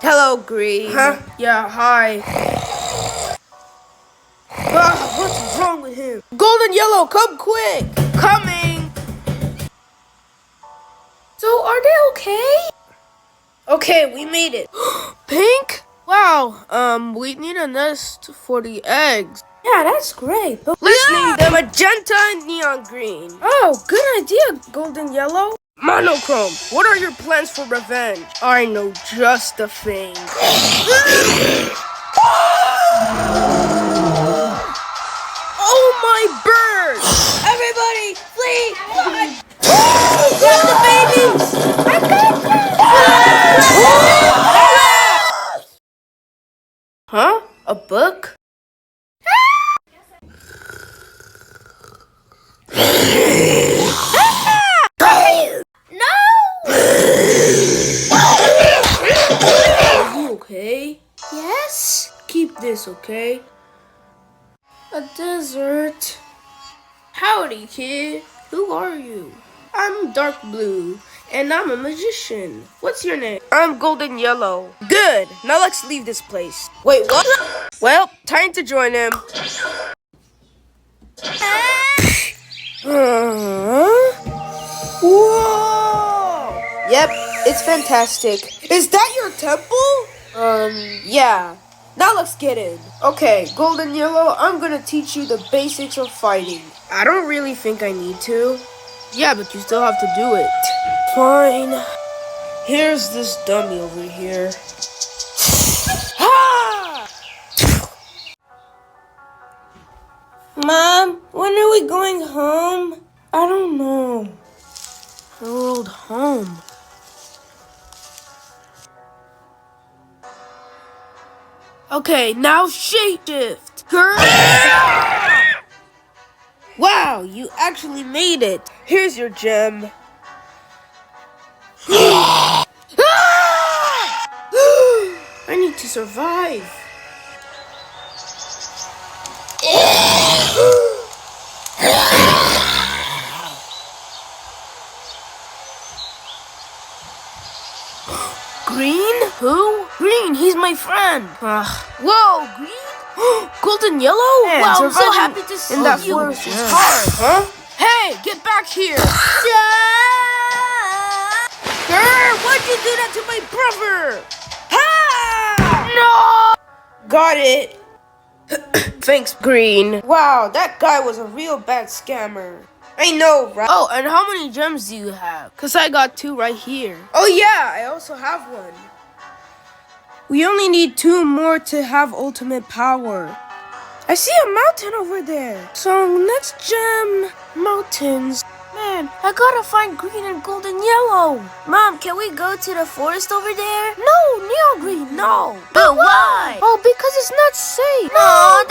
Hello, Green. Huh? Yeah, hi. What's wrong with him? Golden Yellow, come quick! Coming! So, are they okay? Okay, we made it. Pink? Wow, we need a nest for the eggs. Yeah, that's great. But Let's name them Magenta and Neon Green. oh, good idea, Golden Yellow. Monochrome, what are your plans for revenge? I know just the thing. Oh my bird! Everybody, flee! Run! Grab the babies! I got them! Huh? A book? No! Are you okay? Yes? Keep this, okay? A dessert. Howdy, kid. Who are you? I'm Dark Blue, and I'm a magician. What's your name? I'm Golden Yellow. Good. Now let's leave this place. Wait, what? Well, time to join him. Whoa! Yep, it's fantastic. Is that your temple? Yeah. Now let's get in. Okay, Golden Yellow, I'm gonna teach you the basics of fighting. I don't really think I need to. Yeah, but you still have to do it. Fine. Here's this dummy over here. Ha! Mom, when are we going home? I don't know. World home. Okay, now shapeshift. Wow, you actually made it. Here's your gem. I need to survive. Green? Who? Green, he's my friend. Whoa, Green? Golden Yellow? Man, wow, I'm so surviving happy to see in that you. forest is hard, huh? Hey, get back here. Why'd you do that to my brother? No! Got it. Thanks, Green. Wow, that guy was a real bad scammer. I know, right? Oh, and how many gems do you have? Because I got 2 right here. Oh, yeah, I also have one. We only need 2 more to have ultimate power. I see a mountain over there. So let's gem mountains. Man, I gotta find Green and Golden Yellow. Mom, can we go to the forest over there? No, Neon Green, no. But why? Oh, because it's not safe. No,